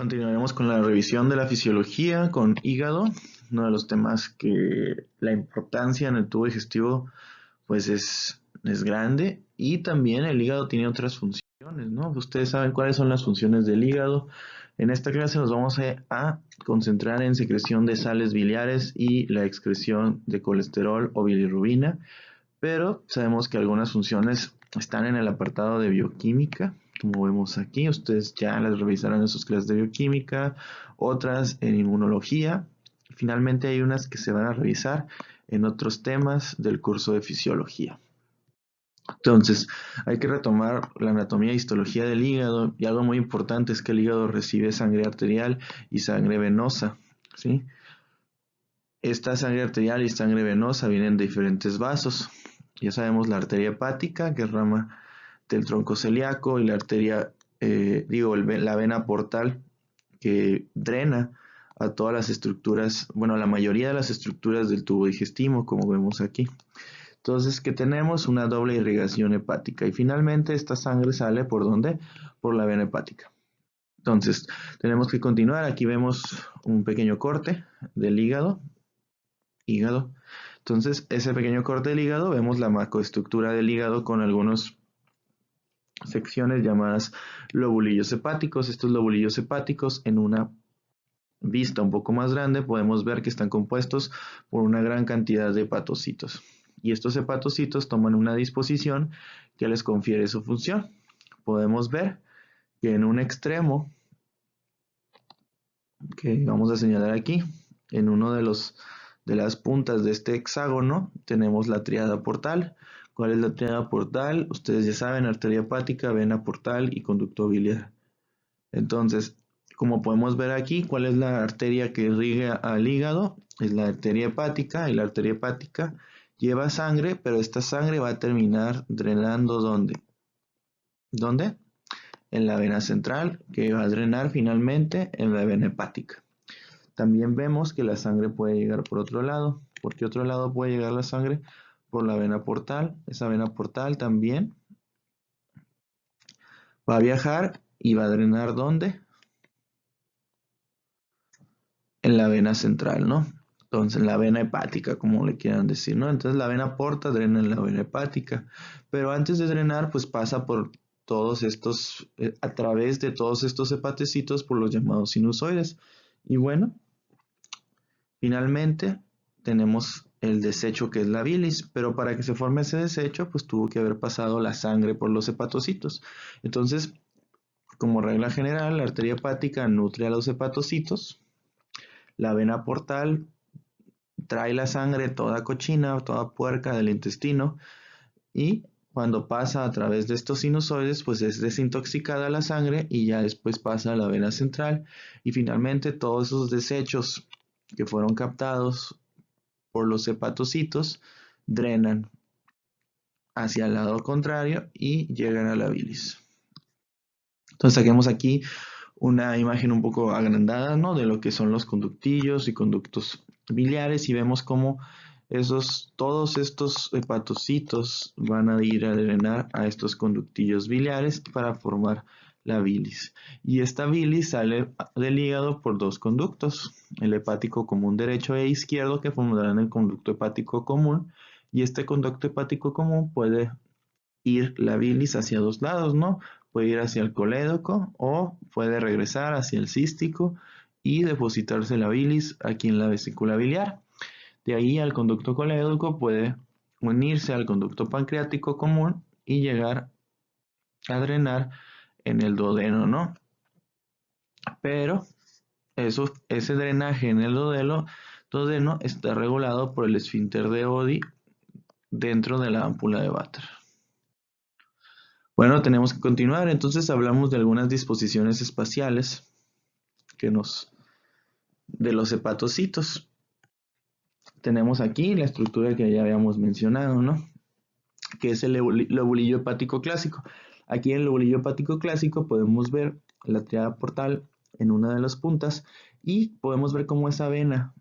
Continuaremos con la revisión de la fisiología con hígado, uno de los temas que la importancia en el tubo digestivo pues es grande, y también el hígado tiene otras funciones, ¿no? Ustedes saben cuáles son las funciones del hígado. En esta clase nos vamos a concentrar en secreción de sales biliares y la excreción de colesterol o bilirrubina, pero sabemos que algunas funciones están en el apartado de bioquímica, como vemos aquí. Ustedes ya las revisarán en sus clases de bioquímica, otras en inmunología. Finalmente hay unas que se van a revisar en otros temas del curso de fisiología. Entonces, hay que retomar la anatomía e histología del hígado, y algo muy importante es que el hígado recibe sangre arterial y sangre venosa, ¿sí? Esta sangre arterial y sangre venosa vienen de diferentes vasos. Ya sabemos la arteria hepática, que es rama del tronco celíaco, y la arteria, la vena portal, que drena a todas las estructuras, bueno, a la mayoría de las estructuras del tubo digestivo, como vemos aquí. Entonces, ¿qué tenemos? Una doble irrigación hepática. Y finalmente esta sangre sale ¿por dónde? Por la vena hepática. Entonces, tenemos que continuar. Aquí vemos un pequeño corte del hígado. Entonces, ese pequeño corte del hígado, vemos la macroestructura del hígado con algunas secciones llamadas lobulillos hepáticos. Estos lobulillos hepáticos, en una vista un poco más grande, podemos ver que están compuestos por una gran cantidad de hepatocitos. Y estos hepatocitos toman una disposición que les confiere su función. Podemos ver que en un extremo, que vamos a señalar aquí, en uno de las puntas de este hexágono, tenemos la tríada portal. ¿Cuál es la tríada portal? Ustedes ya saben: arteria hepática, vena portal y conducto biliar. Entonces, como podemos ver aquí, ¿cuál es la arteria que irriga al hígado? Es la arteria hepática, y la arteria hepática lleva sangre, pero esta sangre va a terminar drenando ¿dónde? ¿Dónde? En la vena central, que va a drenar finalmente en la vena hepática. También vemos que la sangre puede llegar por otro lado. ¿Por qué otro lado puede llegar la sangre? Por la vena portal. Esa vena portal también va a viajar y va a drenar ¿dónde? En la vena central, ¿no? Entonces, la vena hepática, como le quieran decir, ¿no? Entonces, la vena porta drena en la vena hepática. Pero antes de drenar, pues pasa por todos estos, a través de todos estos hepatocitos, por los llamados sinusoides. Y bueno, finalmente tenemos el desecho, que es la bilis, pero para que se forme ese desecho, pues tuvo que haber pasado la sangre por los hepatocitos. Entonces, como regla general, la arteria hepática nutre a los hepatocitos. La vena portal trae la sangre toda cochina, toda puerca del intestino, y cuando pasa a través de estos sinusoides, pues es desintoxicada la sangre y ya después pasa a la vena central, y finalmente todos esos desechos que fueron captados por los hepatocitos drenan hacia el lado contrario y llegan a la bilis. Entonces saquemos aquí una imagen un poco agrandada, ¿no?, de lo que son los conductillos y conductos biliares, y vemos cómo todos estos hepatocitos van a ir a drenar a estos conductillos biliares para formar la bilis. Y esta bilis sale del hígado por dos conductos: el hepático común derecho e izquierdo, que formarán el conducto hepático común. Y este conducto hepático común puede ir la bilis hacia dos lados, ¿no? Puede ir hacia el colédoco o puede regresar hacia el cístico y depositarse la bilis aquí en la vesícula biliar. De ahí al conducto colédoco puede unirse al conducto pancreático común y llegar a drenar en el duodeno, ¿no? Pero ese drenaje en el duodeno está regulado por el esfínter de Oddi dentro de la ámpula de Vater. Bueno, tenemos que continuar. Entonces hablamos de algunas disposiciones espaciales de los hepatocitos. Tenemos aquí la estructura que ya habíamos mencionado, ¿no?, que es el lobulillo hepático clásico. Aquí en el lobulillo hepático clásico podemos ver la tríada portal en una de las puntas, y podemos ver cómo esa vena,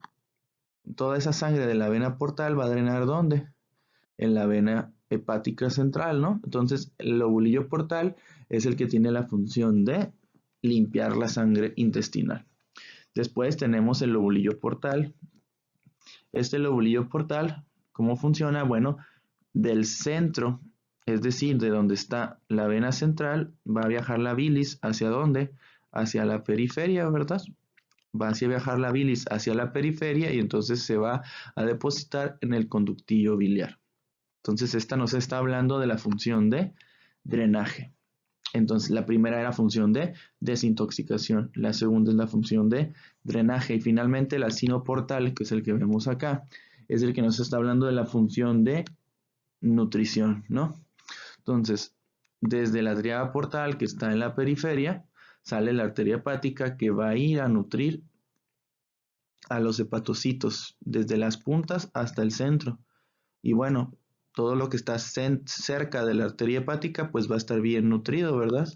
toda esa sangre de la vena portal va a drenar ¿dónde? En la vena hepática central, ¿no? Entonces, el lobulillo portal es el que tiene la función de limpiar la sangre intestinal. Después tenemos el lobulillo portal. Este lobulillo portal, ¿cómo funciona? Bueno, del centro, es decir, de donde está la vena central, va a viajar la bilis. ¿Hacia dónde? Hacia la periferia, ¿verdad? Va a viajar la bilis hacia la periferia y entonces se va a depositar en el conductillo biliar. Entonces esta nos está hablando de la función de drenaje. Entonces la primera era función de desintoxicación, la segunda es la función de drenaje y finalmente el sino portal, que es el que vemos acá, es el que nos está hablando de la función de nutrición, ¿no? Entonces, desde la tríada portal que está en la periferia, sale la arteria hepática que va a ir a nutrir a los hepatocitos, desde las puntas hasta el centro. Y bueno, todo lo que está cerca de la arteria hepática, pues va a estar bien nutrido, ¿verdad?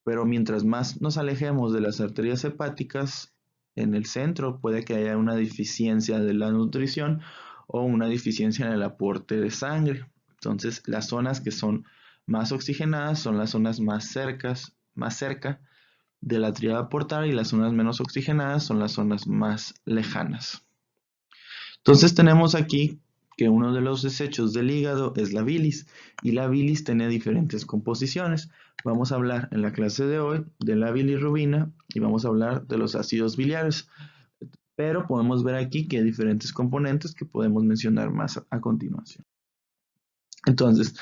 Pero mientras más nos alejemos de las arterias hepáticas, en el centro puede que haya una deficiencia de la nutrición o una deficiencia en el aporte de sangre. Entonces, las zonas que son más oxigenadas son las zonas más cerca de la tríada portal y las zonas menos oxigenadas son las zonas más lejanas. Entonces tenemos aquí que uno de los desechos del hígado es la bilis y la bilis tiene diferentes composiciones. Vamos a hablar en la clase de hoy de la bilirrubina y vamos a hablar de los ácidos biliares. Pero podemos ver aquí que hay diferentes componentes que podemos mencionar más a continuación. Entonces,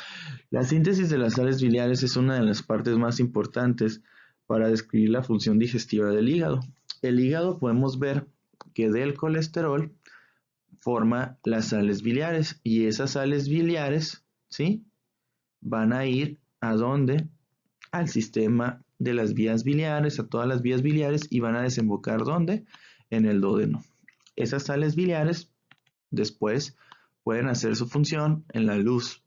la síntesis de las sales biliares es una de las partes más importantes para describir la función digestiva del hígado. El hígado podemos ver que del colesterol forma las sales biliares y esas sales biliares, ¿sí? Van a ir ¿a dónde? Al sistema de las vías biliares, a todas las vías biliares y van a desembocar ¿dónde? En el duodeno. Esas sales biliares después pueden hacer su función en la luz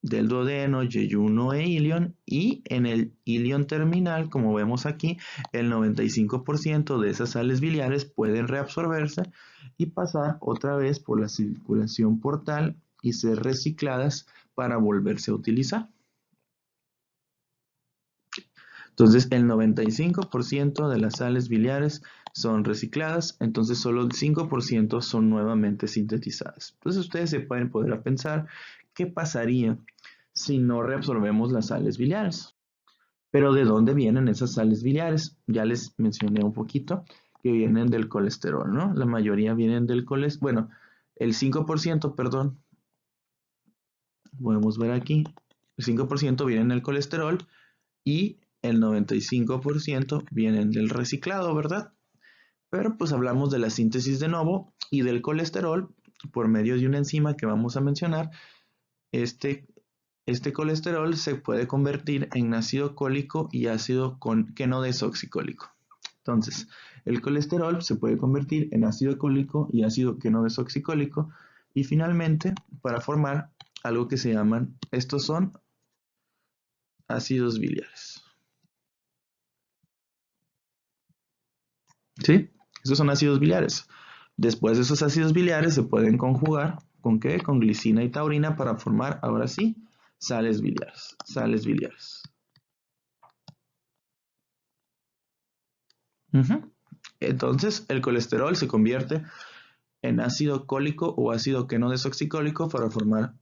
del duodeno, yeyuno e ilion y en el ilion terminal, como vemos aquí, el 95% de esas sales biliares pueden reabsorberse y pasar otra vez por la circulación portal y ser recicladas para volverse a utilizar. Entonces el 95% de las sales biliares son recicladas, entonces solo el 5% son nuevamente sintetizadas. Entonces ustedes se pueden poder pensar qué pasaría si no reabsorbemos las sales biliares. Pero ¿de dónde vienen esas sales biliares? Ya les mencioné un poquito que vienen del colesterol, ¿no? La mayoría vienen del colesterol, bueno, el 5%, perdón, podemos ver aquí, el 5% vienen del colesterol y el 95% vienen del reciclado, ¿verdad? Pero pues hablamos de la síntesis de novo y del colesterol por medio de una enzima que vamos a mencionar. Este colesterol se puede convertir en ácido cólico y ácido quenodesoxicólico. Entonces, el colesterol se puede convertir en ácido cólico y ácido quenodesoxicólico y finalmente para formar algo que se llaman, estos son ácidos biliares. ¿Sí? Estos son ácidos biliares. Después de esos ácidos biliares se pueden conjugar, ¿con qué? Con glicina y taurina para formar, ahora sí, sales biliares. Sales biliares. Entonces, el colesterol se convierte en ácido cólico o ácido quenodesoxicólico para formar,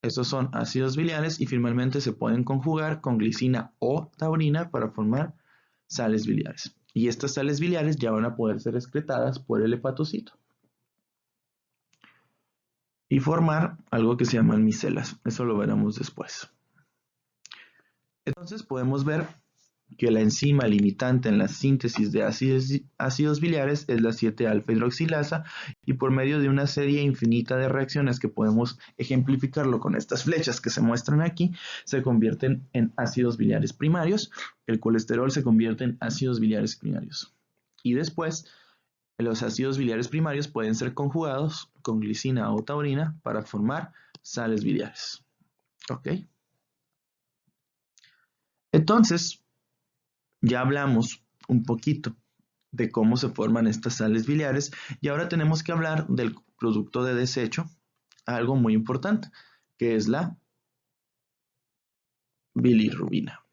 estos son ácidos biliares y finalmente se pueden conjugar con glicina o taurina para formar sales biliares. Y estas sales biliares ya van a poder ser excretadas por el hepatocito y formar algo que se llaman micelas. Eso lo veremos después. Entonces podemos ver que la enzima limitante en la síntesis de ácidos biliares es la 7-alfa hidroxilasa y por medio de una serie infinita de reacciones que podemos ejemplificarlo con estas flechas que se muestran aquí, se convierten en ácidos biliares primarios. El colesterol se convierte en ácidos biliares primarios. Y después, los ácidos biliares primarios pueden ser conjugados con glicina o taurina para formar sales biliares. ¿Ok? Entonces, ya hablamos un poquito de cómo se forman estas sales biliares y ahora tenemos que hablar del producto de desecho, algo muy importante, que es la bilirrubina.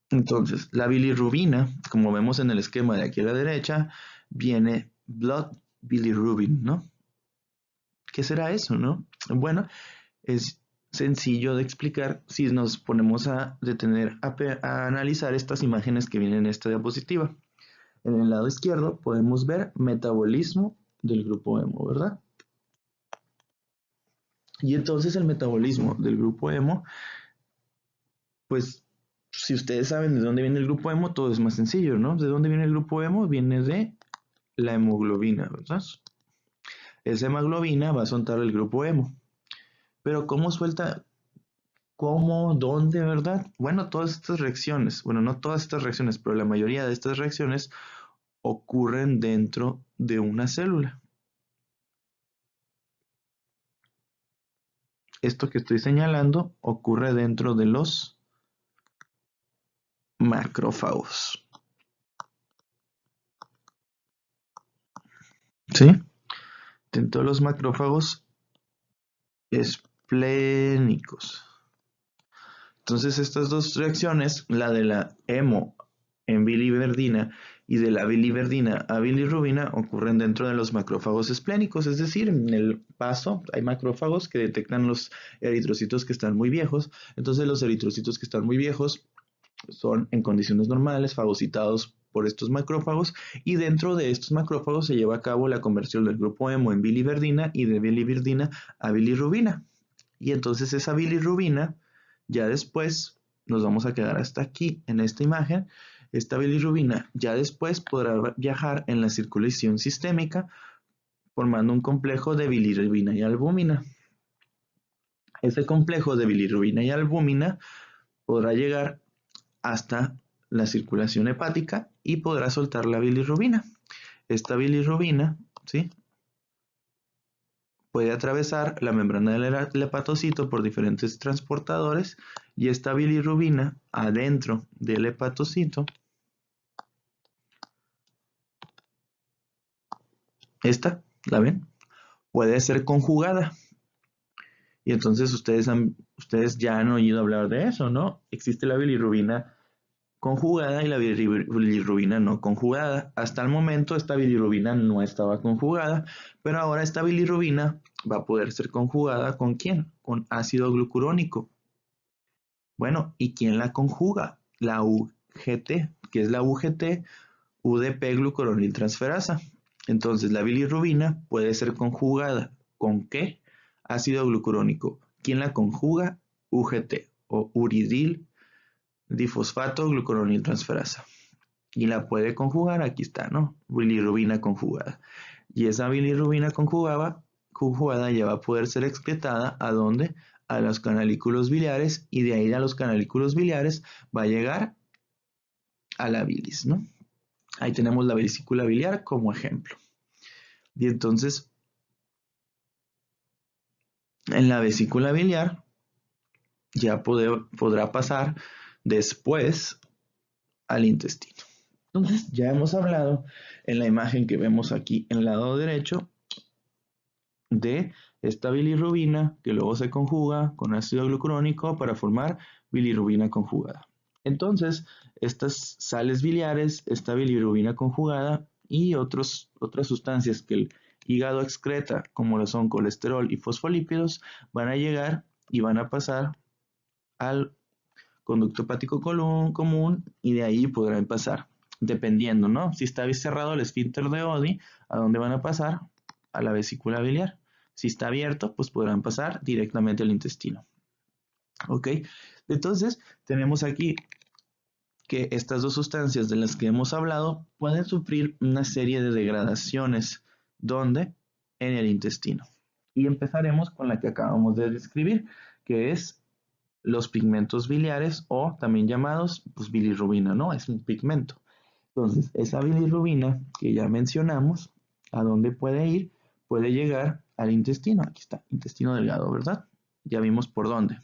Entonces, la bilirrubina, como vemos en el esquema de aquí a la derecha, viene blood bilirubin, ¿no? ¿Qué será eso, no? Bueno, es sencillo de explicar si nos ponemos a detener a analizar estas imágenes que vienen en esta diapositiva. En el lado izquierdo podemos ver metabolismo del grupo hemo, ¿verdad? Y entonces el metabolismo del grupo hemo, pues si ustedes saben de dónde viene el grupo hemo, todo es más sencillo, ¿no? ¿De dónde viene el grupo hemo? Viene de la hemoglobina, ¿verdad? Esa hemoglobina va a soltar el grupo hemo. Pero ¿cómo suelta? ¿Cómo? ¿Dónde? ¿Verdad? Bueno, todas estas reacciones, bueno, no todas estas reacciones, pero la mayoría de estas reacciones ocurren dentro de una célula. Esto que estoy señalando ocurre dentro de los macrófagos. ¿Sí? Dentro de los macrófagos esplénicos. Entonces estas dos reacciones, la de la hemo en biliverdina y de la biliverdina a bilirrubina, ocurren dentro de los macrófagos esplénicos, es decir, en el paso hay macrófagos que detectan los eritrocitos que están muy viejos. Entonces los eritrocitos que están muy viejos son en condiciones normales fagocitados por estos macrófagos, y dentro de estos macrófagos se lleva a cabo la conversión del grupo hemo en biliverdina y de biliverdina a bilirrubina. Y entonces esa bilirrubina, ya después, nos vamos a quedar hasta aquí en esta imagen, esta bilirrubina ya después podrá viajar en la circulación sistémica formando un complejo de bilirrubina y albúmina. Ese complejo de bilirrubina y albúmina podrá llegar hasta la circulación hepática y podrá soltar la bilirrubina. Esta bilirrubina, ¿sí?, puede atravesar la membrana del hepatocito por diferentes transportadores, y esta bilirrubina adentro del hepatocito, esta, ¿la ven?, puede ser conjugada. Y entonces ustedes ya han oído hablar de eso, ¿no? Existe la bilirrubina conjugada y la bilirrubina no conjugada. Hasta el momento esta bilirrubina no estaba conjugada, pero ahora esta bilirrubina va a poder ser conjugada ¿con quién? Con ácido glucurónico. Bueno, ¿y quién la conjuga? La UGT, que es la UGT, UDP-glucuroniltransferasa. Entonces la bilirrubina puede ser conjugada ¿con qué? Ácido glucurónico. ¿Quién la conjuga? UGT o uridil difosfato glucuroniltransferasa. Y la puede conjugar, aquí está, ¿no? Bilirrubina conjugada. Y esa bilirrubina conjugada ya va a poder ser excretada ¿a dónde? A los canalículos biliares, y de ahí a los canalículos biliares va a llegar a la bilis, ¿no? Ahí tenemos la vesícula biliar como ejemplo. Y entonces, en la vesícula biliar ya podrá pasar después al intestino. Entonces, ya hemos hablado en la imagen que vemos aquí en el lado derecho de esta bilirrubina que luego se conjuga con ácido glucurónico para formar bilirrubina conjugada. Entonces, estas sales biliares, esta bilirrubina conjugada y otras sustancias que el hígado excreta, como lo son colesterol y fosfolípidos, van a llegar y van a pasar al conducto hepático común, y de ahí podrán pasar, dependiendo, ¿no? Si está cerrado el esfínter de Oddi, ¿a dónde van a pasar? A la vesícula biliar. Si está abierto, pues podrán pasar directamente al intestino. ¿Ok? Entonces, tenemos aquí que estas dos sustancias de las que hemos hablado pueden sufrir una serie de degradaciones. ¿Dónde? En el intestino. Y empezaremos con la que acabamos de describir, que es los pigmentos biliares, o también llamados pues, bilirrubina, ¿no? Es un pigmento. Entonces, esa bilirrubina que ya mencionamos, ¿a dónde puede ir? Puede llegar al intestino. Aquí está, intestino delgado, ¿verdad? Ya vimos por dónde.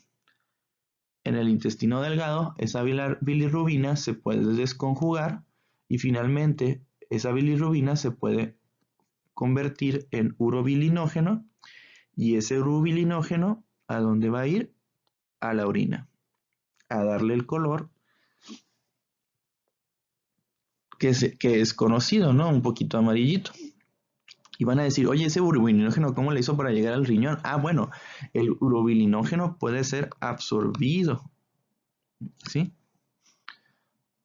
En el intestino delgado, esa bilirrubina se puede desconjugar y finalmente esa bilirrubina se puede convertir en urobilinógeno, y ese urobilinógeno, ¿a dónde va a ir? A la orina, a darle el color que es conocido, ¿no? Un poquito amarillito. Y van a decir, oye, ese urobilinógeno, ¿cómo le hizo para llegar al riñón? Ah, bueno, el urobilinógeno puede ser absorbido, ¿sí?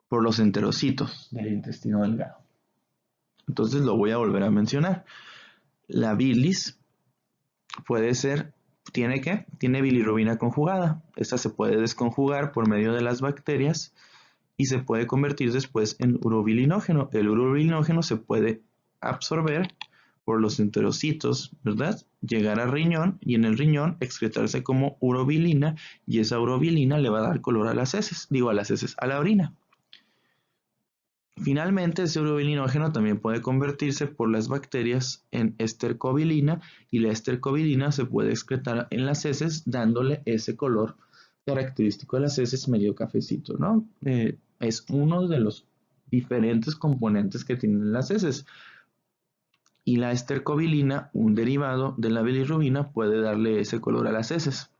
Por los enterocitos del intestino delgado. Entonces lo voy a volver a mencionar. La bilis puede ser, ¿tiene qué? Tiene bilirrubina conjugada. Esta se puede desconjugar por medio de las bacterias y se puede convertir después en urobilinógeno. El urobilinógeno se puede absorber por los enterocitos, ¿verdad? Llegar al riñón y en el riñón excretarse como urobilina y esa urobilina le va a dar color a las heces, a la orina. Finalmente, ese urobilinógeno también puede convertirse por las bacterias en estercobilina y la estercobilina se puede excretar en las heces dándole ese color característico de las heces medio cafecito, ¿no? Es uno de los diferentes componentes que tienen las heces. Y la estercobilina, un derivado de la bilirrubina, puede darle ese color a las heces.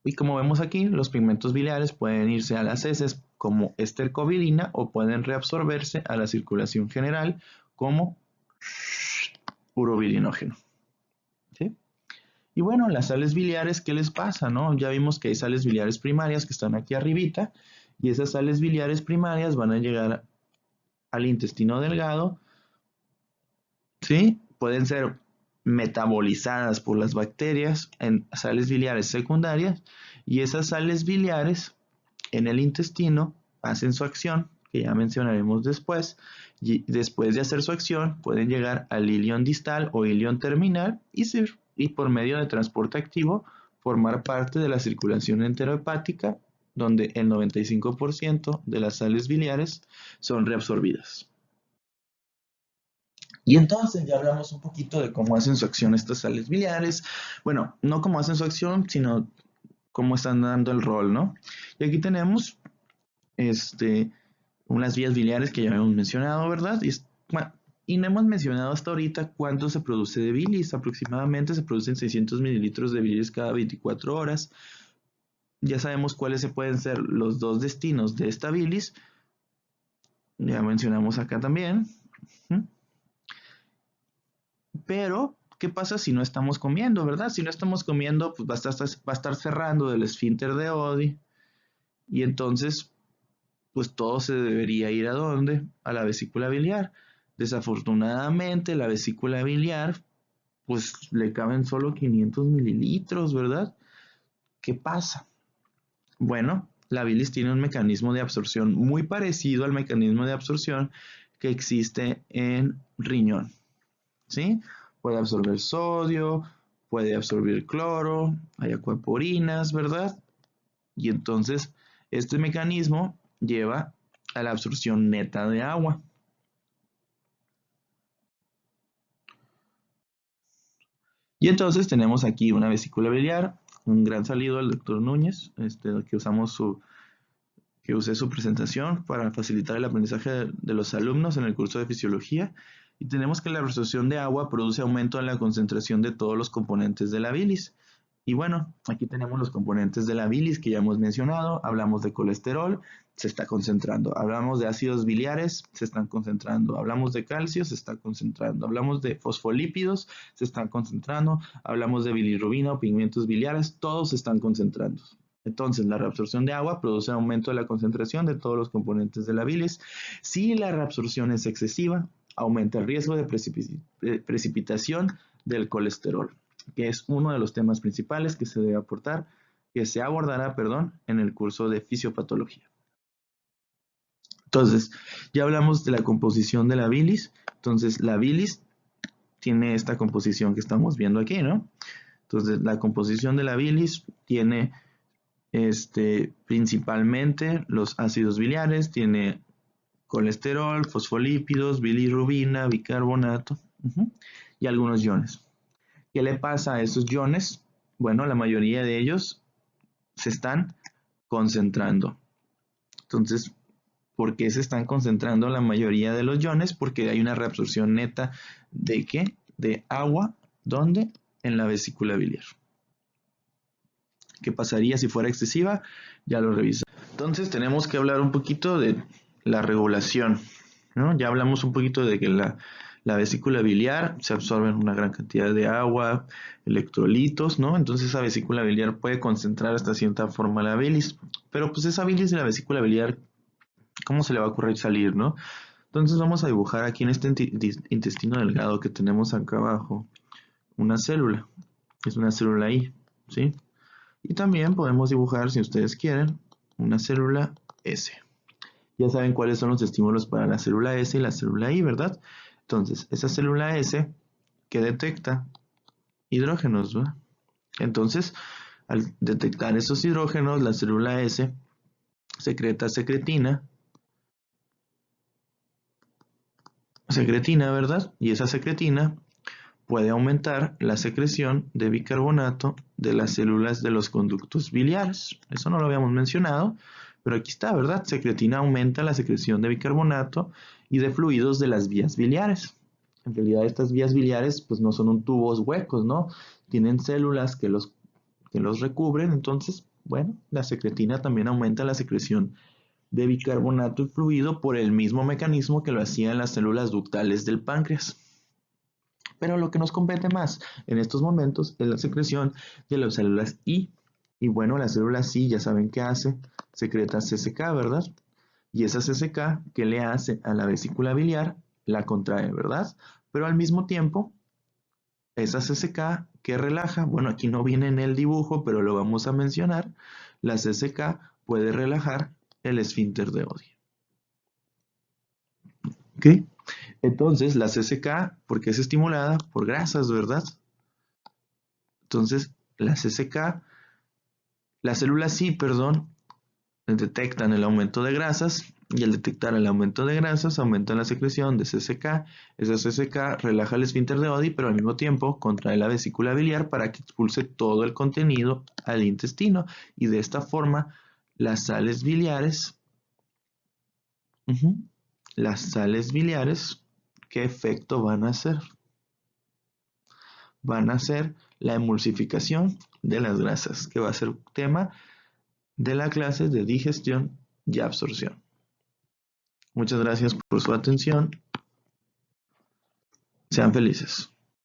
Y como vemos aquí, los pigmentos biliares pueden irse a las heces como estercobilina o pueden reabsorberse a la circulación general como urobilinógeno. ¿Sí? Y bueno, las sales biliares, ¿qué les pasa? ¿No? Ya vimos que hay sales biliares primarias que están aquí arribita y esas sales biliares primarias van a llegar al intestino delgado, ¿sí? Pueden ser metabolizadas por las bacterias en sales biliares secundarias y esas sales biliares en el intestino hacen su acción, que ya mencionaremos después, y después de hacer su acción pueden llegar al ilion distal o ilion terminal y por medio de transporte activo formar parte de la circulación enterohepática donde el 95% de las sales biliares son reabsorbidas. Y entonces ya hablamos un poquito de cómo hacen su acción estas sales biliares. Bueno, no cómo hacen su acción, sino cómo están dando el rol, ¿no? Y aquí tenemos unas vías biliares que ya hemos mencionado, ¿verdad? Y no hemos mencionado hasta ahorita cuánto se produce de bilis. Aproximadamente se producen 600 mililitros de bilis cada 24 horas. Ya sabemos cuáles se pueden ser los dos destinos de esta bilis. Ya mencionamos acá también. Pero, ¿qué pasa si no estamos comiendo, verdad? Si no estamos comiendo, pues va a estar cerrando el esfínter de Oddi. Y entonces, pues todo se debería ir ¿a dónde? A la vesícula biliar. Desafortunadamente, la vesícula biliar, pues le caben solo 500 mililitros, ¿verdad? ¿Qué pasa? Bueno, la bilis tiene un mecanismo de absorción muy parecido al mecanismo de absorción que existe en riñón, ¿sí? Puede absorber sodio, puede absorber cloro, hay acuaporinas, ¿verdad? Y entonces este mecanismo lleva a la absorción neta de agua. Y entonces tenemos aquí una vesícula biliar, un gran saludo al doctor Núñez, que usé su presentación para facilitar el aprendizaje de los alumnos en el curso de fisiología. Y tenemos que la absorción de agua produce aumento en la concentración de todos los componentes de la bilis. Y bueno, aquí tenemos los componentes de la bilis que ya hemos mencionado. Hablamos de colesterol, se está concentrando. Hablamos de ácidos biliares, se están concentrando. Hablamos de calcio, se está concentrando. Hablamos de fosfolípidos, se están concentrando. Hablamos de bilirrubina o pigmentos biliares, todos se están concentrando. Entonces, la reabsorción de agua produce aumento de la concentración de todos los componentes de la bilis. Si la reabsorción es excesiva, aumenta el riesgo de precipitación del colesterol, que es uno de los temas principales que se abordará, en el curso de fisiopatología. Entonces, ya hablamos de la composición de la bilis. Entonces, la bilis tiene esta composición que estamos viendo aquí, ¿no? Entonces, la composición de la bilis tiene principalmente los ácidos biliares, tiene colesterol, fosfolípidos, bilirrubina, bicarbonato y algunos iones. ¿Qué le pasa a esos iones? Bueno, la mayoría de ellos se están concentrando. Entonces, ¿por qué se están concentrando la mayoría de los iones? Porque hay una reabsorción neta ¿de qué? De agua. ¿Dónde? En la vesícula biliar. ¿Qué pasaría si fuera excesiva? Ya lo revisamos. Entonces tenemos que hablar un poquito de la regulación, ¿no? Ya hablamos un poquito de que la vesícula biliar se absorbe en una gran cantidad de agua, electrolitos, ¿no? Entonces esa vesícula biliar puede concentrar hasta cierta forma la bilis, pero pues esa bilis de la vesícula biliar, ¿cómo se le va a ocurrir salir, no? Entonces vamos a dibujar aquí en este intestino delgado que tenemos acá abajo una célula, es una célula I, ¿sí? Y también podemos dibujar, si ustedes quieren, una célula S. Ya saben cuáles son los estímulos para la célula S y la célula I, ¿verdad? Entonces, esa célula S que detecta hidrógenos, ¿verdad? Entonces, al detectar esos hidrógenos, la célula S secreta secretina, ¿verdad? Y esa secretina puede aumentar la secreción de bicarbonato de las células de los conductos biliares. Eso no lo habíamos mencionado, pero aquí está, ¿verdad? Secretina aumenta la secreción de bicarbonato y de fluidos de las vías biliares. En realidad estas vías biliares pues no son tubos huecos, ¿no? Tienen células que los recubren, entonces, bueno, la secretina también aumenta la secreción de bicarbonato y fluido por el mismo mecanismo que lo hacían las células ductales del páncreas. Pero lo que nos compete más en estos momentos es la secreción de las células I. Y bueno, las células I ya saben qué hace, secreta CCK, ¿verdad? Y esa CCK, ¿qué le hace a la vesícula biliar? La contrae, ¿verdad? Pero al mismo tiempo, esa CCK, ¿qué relaja? Bueno, aquí no viene en el dibujo, pero lo vamos a mencionar. La CCK puede relajar el esfínter de Oddi. ¿Ok? Entonces, la CCK, ¿por qué es estimulada? Por grasas, ¿verdad? Entonces, la CCK, las células I, perdón, detectan el aumento de grasas y al detectar el aumento de grasas aumenta la secreción de CCK. Esa CCK relaja el esfínter de Oddi, pero al mismo tiempo contrae la vesícula biliar para que expulse todo el contenido al intestino y de esta forma las sales biliares, ¿qué efecto van a hacer? Van a hacer la emulsificación de las grasas, que va a ser tema de la clase de digestión y absorción. Muchas gracias por su atención. Sean felices.